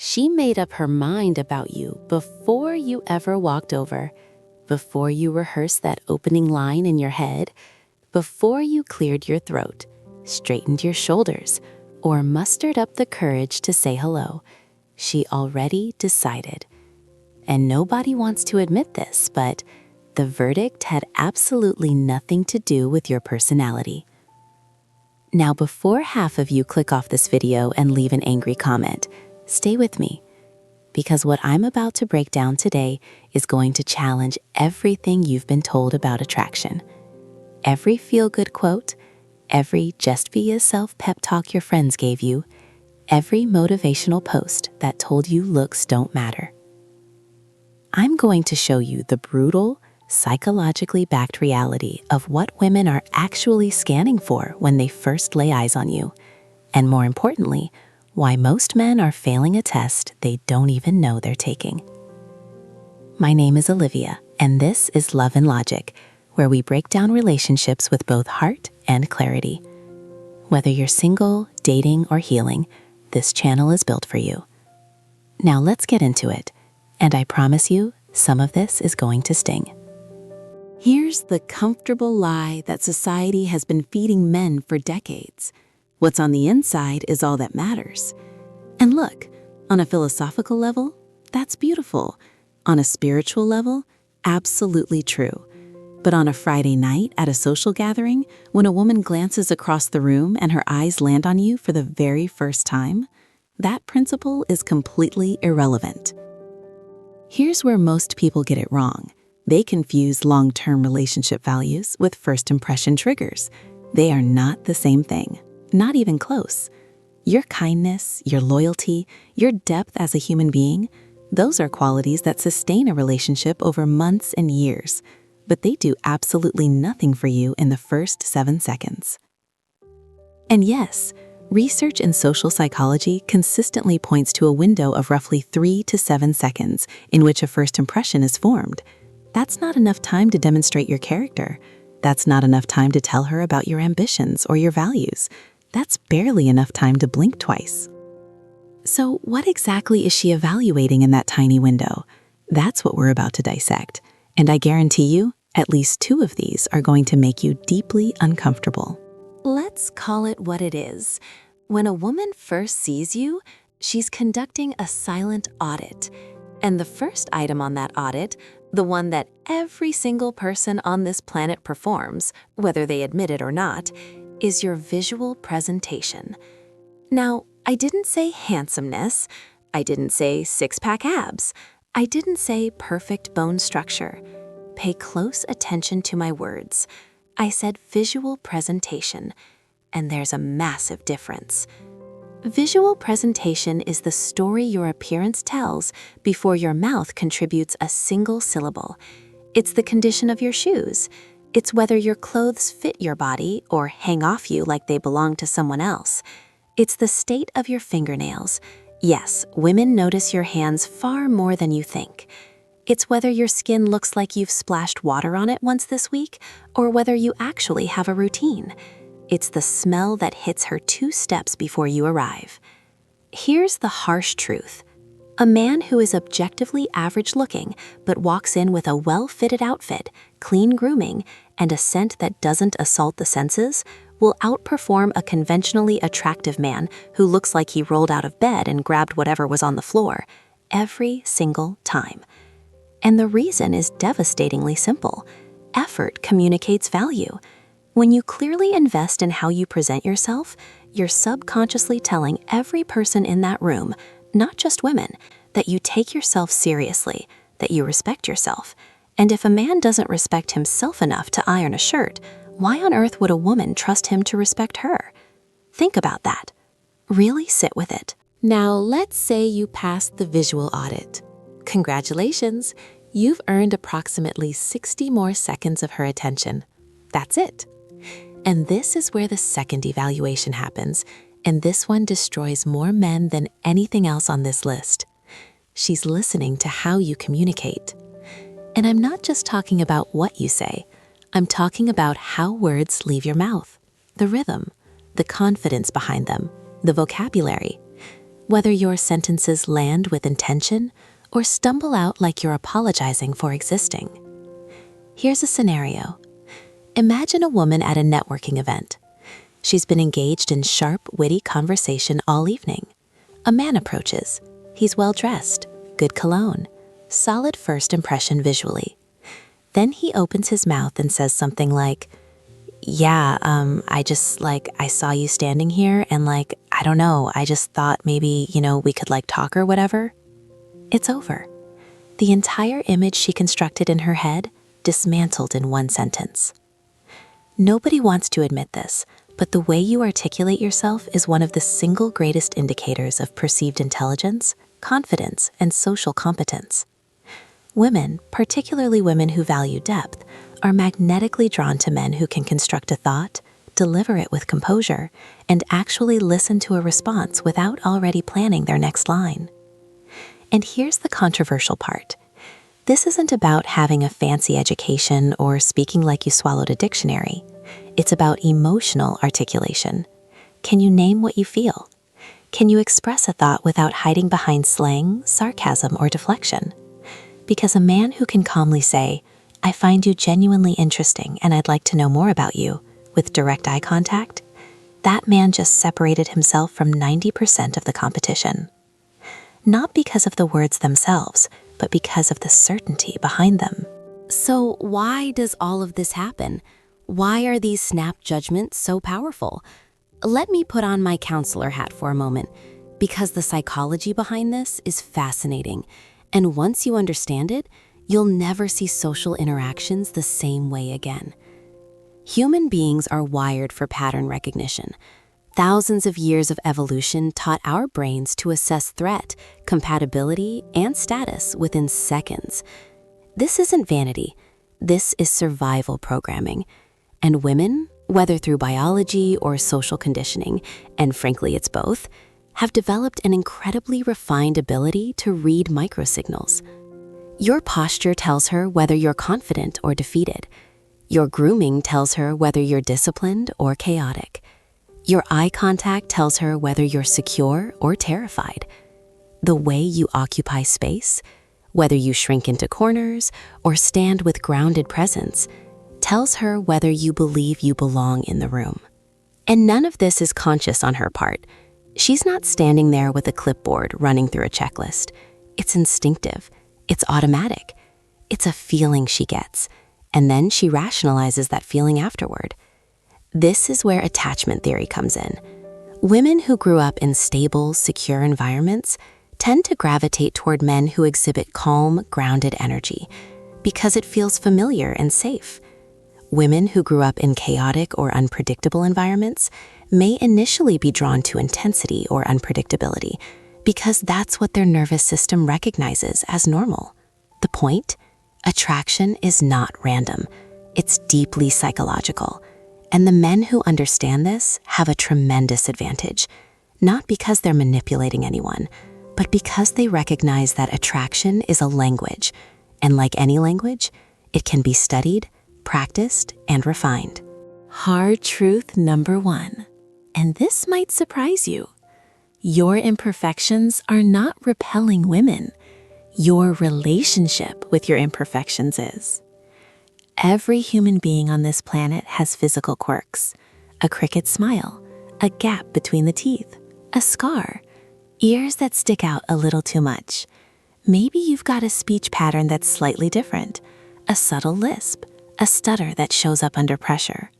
She made up her mind about you before you ever walked over, before you rehearsed that opening line in your head, before you cleared your throat, straightened your shoulders, or mustered up the courage to say hello. She already decided. And nobody wants to admit this, but the verdict had absolutely nothing to do with your personality. Now, before half of you click off this video and leave an angry comment, stay with me, because what I'm about to break down today is going to challenge everything you've been told about attraction. Every feel-good quote, every just be yourself pep talk your friends gave you, every motivational post that told you looks don't matter. I'm going to show you the brutal, psychologically backed reality of what women are actually scanning for when they first lay eyes on you, and more importantly, why most men are failing a test they don't even know they're taking. My name is Olivia, and this is Love and Logic, where we break down relationships with both heart and clarity. Whether you're single, dating, or healing, this channel is built for you. Now let's get into it, and I promise you, some of this is going to sting. Here's the comfortable lie that society has been feeding men for decades. What's on the inside is all that matters. And look, on a philosophical level, that's beautiful. On a spiritual level, absolutely true. But on a Friday night at a social gathering, when a woman glances across the room and her eyes land on you for the very first time, that principle is completely irrelevant. Here's where most people get it wrong. They confuse long-term relationship values with first impression triggers. They are not the same thing. Not even close. Your kindness, your loyalty, your depth as a human being, those are qualities that sustain a relationship over months and years, but they do absolutely nothing for you in the first 7 seconds. And yes, research in social psychology consistently points to a window of roughly 3 to 7 seconds in which a first impression is formed. That's not enough time to demonstrate your character. That's not enough time to tell her about your ambitions or your values. That's barely enough time to blink twice. So what exactly is she evaluating in that tiny window? That's what we're about to dissect. And I guarantee you, at least 2 of these are going to make you deeply uncomfortable. Let's call it what it is. When a woman first sees you, she's conducting a silent audit. And the first item on that audit, the one that every single person on this planet performs, whether they admit it or not, is your visual presentation. Now, I didn't say handsomeness, I didn't say six-pack abs, I didn't say perfect bone structure. Pay close attention to my words. I said visual presentation, and there's a massive difference. Visual presentation is the story your appearance tells before your mouth contributes a single syllable. It's the condition of your shoes. It's whether your clothes fit your body or hang off you like they belong to someone else. It's the state of your fingernails. Yes, women notice your hands far more than you think. It's whether your skin looks like you've splashed water on it once this week, or whether you actually have a routine. It's the smell that hits her 2 steps before you arrive. Here's the harsh truth. A man who is objectively average-looking but walks in with a well-fitted outfit, clean grooming, and a scent that doesn't assault the senses will outperform a conventionally attractive man who looks like he rolled out of bed and grabbed whatever was on the floor every single time. And the reason is devastatingly simple. Effort communicates value. When you clearly invest in how you present yourself, you're subconsciously telling every person in that room, not just women, that you take yourself seriously, that you respect yourself. And if a man doesn't respect himself enough to iron a shirt, why on earth would a woman trust him to respect her? Think about that. Really sit with it. Now, let's say you passed the visual audit. Congratulations, you've earned approximately 60 more seconds of her attention. That's it. And this is where the second evaluation happens, and this one destroys more men than anything else on this list. She's listening to how you communicate. And I'm not just talking about what you say. I'm talking about how words leave your mouth, the rhythm, the confidence behind them, the vocabulary. whether your sentences land with intention or stumble out like you're apologizing for existing. Here's a scenario. Imagine a woman at a networking event. She's been engaged in sharp, witty conversation all evening. A man approaches. He's well-dressed, good cologne, solid first impression visually. Then he opens his mouth and says something like, yeah, I saw you standing here and I don't know, I just thought maybe, we could talk or whatever. It's over. The entire image she constructed in her head dismantled in one sentence. Nobody wants to admit this, but the way you articulate yourself is one of the single greatest indicators of perceived intelligence, confidence, and social competence. Women, particularly women who value depth, are magnetically drawn to men who can construct a thought, deliver it with composure, and actually listen to a response without already planning their next line. And here's the controversial part. This isn't about having a fancy education or speaking like you swallowed a dictionary. It's about emotional articulation. Can you name what you feel? Can you express a thought without hiding behind slang, sarcasm, or deflection? Because a man who can calmly say, I find you genuinely interesting and I'd like to know more about you, with direct eye contact, that man just separated himself from 90% of the competition. Not because of the words themselves, but because of the certainty behind them. So why does all of this happen? Why are these snap judgments so powerful? Let me put on my counselor hat for a moment, because the psychology behind this is fascinating. And once you understand it, you'll never see social interactions the same way again. Human beings are wired for pattern recognition. Thousands of years of evolution taught our brains to assess threat, compatibility, and status within seconds. This isn't vanity. This is survival programming. And women, whether through biology or social conditioning, and frankly it's both, have developed an incredibly refined ability to read microsignals. Your posture tells her whether you're confident or defeated. Your grooming tells her whether you're disciplined or chaotic. Your eye contact tells her whether you're secure or terrified. The way you occupy space, whether you shrink into corners or stand with grounded presence, tells her whether you believe you belong in the room. And none of this is conscious on her part. She's not standing there with a clipboard running through a checklist. It's instinctive. It's automatic. It's a feeling she gets, and then she rationalizes that feeling afterward. This is where attachment theory comes in. Women who grew up in stable, secure environments tend to gravitate toward men who exhibit calm, grounded energy because it feels familiar and safe. Women who grew up in chaotic or unpredictable environments may initially be drawn to intensity or unpredictability because that's what their nervous system recognizes as normal. The point? Attraction is not random. It's deeply psychological. And the men who understand this have a tremendous advantage, not because they're manipulating anyone, but because they recognize that attraction is a language, and like any language, it can be studied, practiced, and refined. Hard truth number 1, and this might surprise you. Your imperfections are not repelling women. Your relationship with your imperfections is. Every human being on this planet has physical quirks, a crooked smile, a gap between the teeth, a scar, ears that stick out a little too much. Maybe you've got a speech pattern that's slightly different, a subtle lisp, a stutter that shows up under pressure.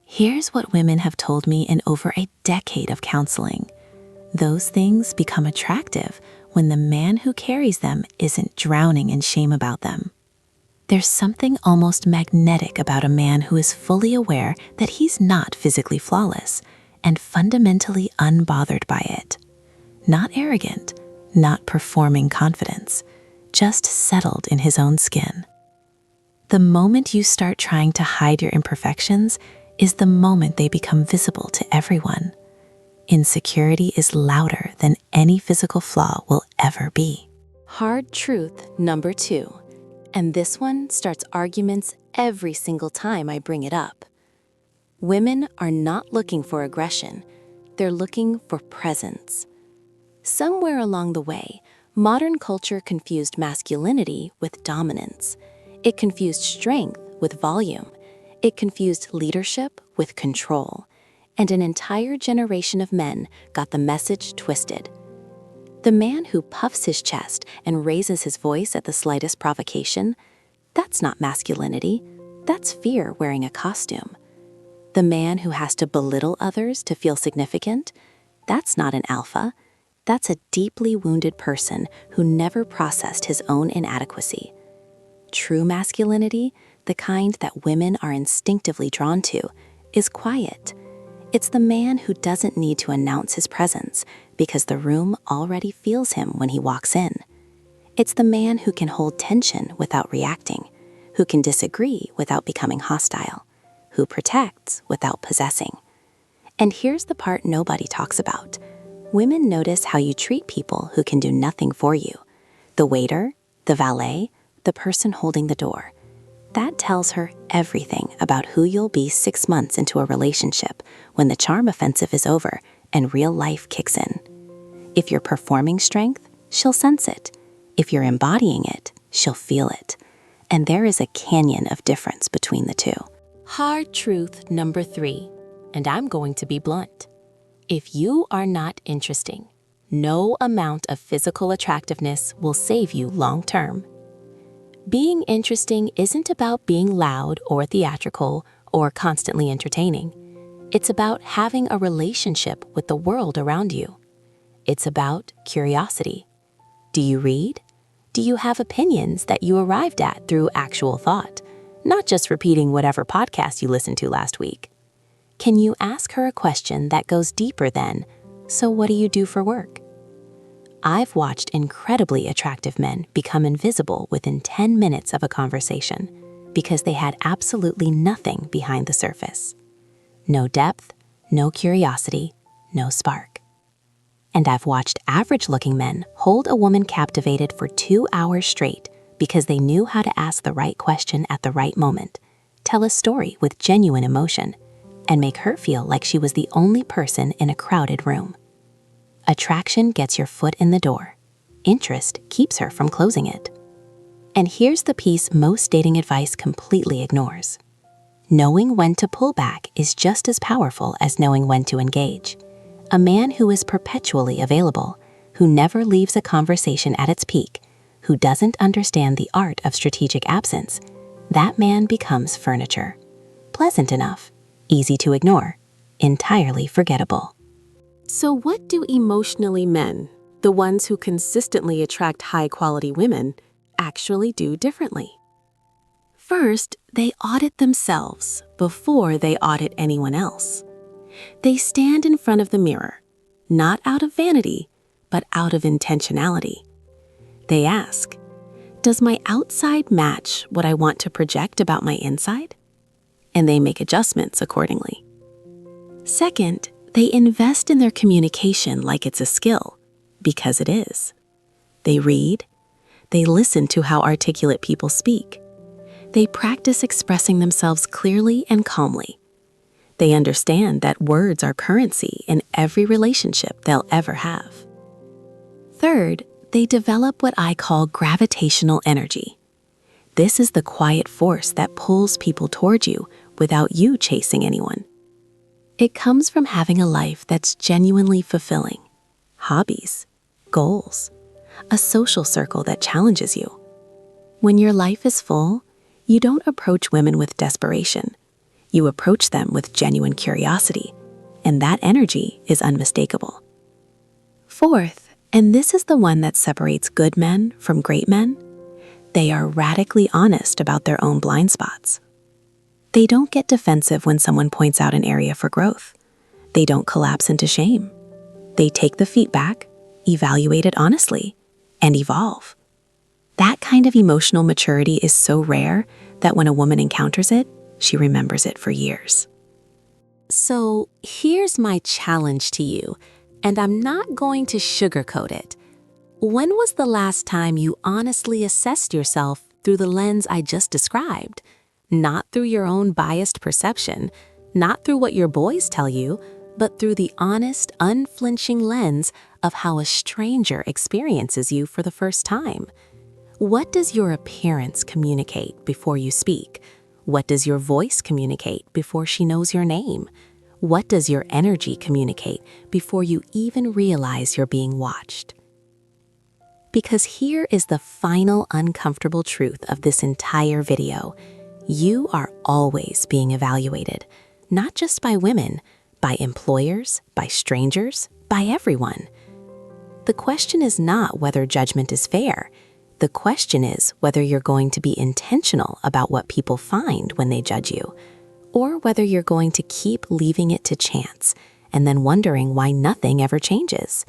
Here's what women have told me in over a decade of counseling. Those things become attractive when the man who carries them isn't drowning in shame about them. There's something almost magnetic about a man who is fully aware that he's not physically flawless and fundamentally unbothered by it. Not arrogant, not performing confidence, just settled in his own skin. The moment you start trying to hide your imperfections is the moment they become visible to everyone. Insecurity is louder than any physical flaw will ever be. Hard truth number 2, and this one starts arguments every single time I bring it up. Women are not looking for aggression, they're looking for presence. Somewhere along the way, modern culture confused masculinity with dominance. It confused strength with volume. It confused leadership with control. And an entire generation of men got the message twisted. The man who puffs his chest and raises his voice at the slightest provocation, that's not masculinity. That's fear wearing a costume. The man who has to belittle others to feel significant, that's not an alpha. That's a deeply wounded person who never processed his own inadequacy. True masculinity, the kind that women are instinctively drawn to, is quiet. It's the man who doesn't need to announce his presence because the room already feels him when he walks in. It's the man who can hold tension without reacting, who can disagree without becoming hostile, who protects without possessing. And here's the part nobody talks about. Women notice how you treat people who can do nothing for you. The waiter, the valet, the person holding the door. That tells her everything about who you'll be 6 months into a relationship when the charm offensive is over and real life kicks in. If you're performing strength, she'll sense it. If you're embodying it, she'll feel it. And there is a canyon of difference between the two. Hard truth number 3, and I'm going to be blunt. If you are not interesting, no amount of physical attractiveness will save you long term. Being interesting isn't about being loud or theatrical or constantly entertaining. It's about having a relationship with the world around you. It's about curiosity. Do you read? Do you have opinions that you arrived at through actual thought, not just repeating whatever podcast you listened to last week? Can you ask her a question that goes deeper than, "So what do you do for work?" I've watched incredibly attractive men become invisible within 10 minutes of a conversation because they had absolutely nothing behind the surface. No depth, no curiosity, no spark. And I've watched average-looking men hold a woman captivated for 2 hours straight because they knew how to ask the right question at the right moment, tell a story with genuine emotion, and make her feel like she was the only person in a crowded room. Attraction gets your foot in the door. Interest keeps her from closing it. And here's the piece most dating advice completely ignores. Knowing when to pull back is just as powerful as knowing when to engage. A man who is perpetually available, who never leaves a conversation at its peak, who doesn't understand the art of strategic absence, that man becomes furniture. Pleasant enough, easy to ignore, entirely forgettable. So what do emotionally men, the ones who consistently attract high-quality women, actually do differently? First, they audit themselves before they audit anyone else. They stand in front of the mirror, not out of vanity, but out of intentionality. They ask, does my outside match what I want to project about my inside? And they make adjustments accordingly. Second, they invest in their communication like it's a skill, because it is. They read. They listen to how articulate people speak. They practice expressing themselves clearly and calmly. They understand that words are currency in every relationship they'll ever have. Third, they develop what I call gravitational energy. This is the quiet force that pulls people toward you without you chasing anyone. It comes from having a life that's genuinely fulfilling. Hobbies, goals, a social circle that challenges you. When your life is full, you don't approach women with desperation. You approach them with genuine curiosity, and that energy is unmistakable. Fourth, and this is the one that separates good men from great men, they are radically honest about their own blind spots. They don't get defensive when someone points out an area for growth. They don't collapse into shame. They take the feedback, evaluate it honestly, and evolve. That kind of emotional maturity is so rare that when a woman encounters it, she remembers it for years. So here's my challenge to you, and I'm not going to sugarcoat it. When was the last time you honestly assessed yourself through the lens I just described? Not through your own biased perception, not through what your boys tell you, but through the honest, unflinching lens of how a stranger experiences you for the first time. What does your appearance communicate before you speak? What does your voice communicate before she knows your name? What does your energy communicate before you even realize you're being watched? Because here is the final uncomfortable truth of this entire video. You are always being evaluated, not just by women, by employers, by strangers, by everyone. The question is not whether judgment is fair. The question is whether you're going to be intentional about what people find when they judge you, or whether you're going to keep leaving it to chance and then wondering why nothing ever changes.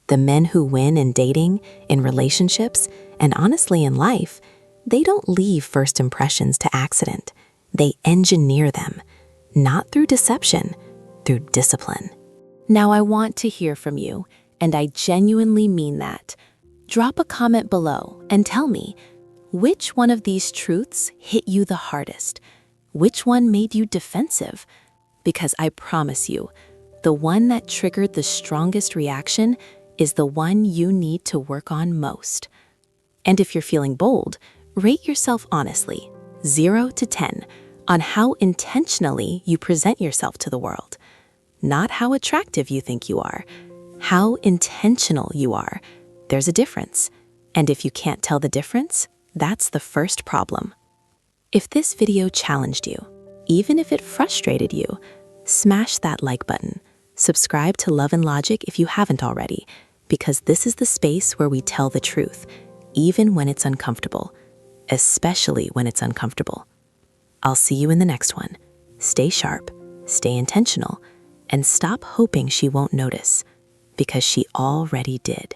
The men who win in dating, in relationships, and honestly in life, they don't leave first impressions to accident. They engineer them, not through deception, through discipline. Now I want to hear from you, and I genuinely mean that. Drop a comment below and tell me, which one of these truths hit you the hardest? Which one made you defensive? Because I promise you, the one that triggered the strongest reaction is the one you need to work on most. And if you're feeling bold, rate yourself honestly, 0 to 10, on how intentionally you present yourself to the world. Not how attractive you think you are, how intentional you are. There's a difference. And if you can't tell the difference, that's the first problem. If this video challenged you, even if it frustrated you, smash that like button. Subscribe to Love and Logic if you haven't already, because this is the space where we tell the truth, even when it's uncomfortable, especially when it's uncomfortable. I'll see you in the next one. Stay sharp, stay intentional, and stop hoping she won't notice, because she already did.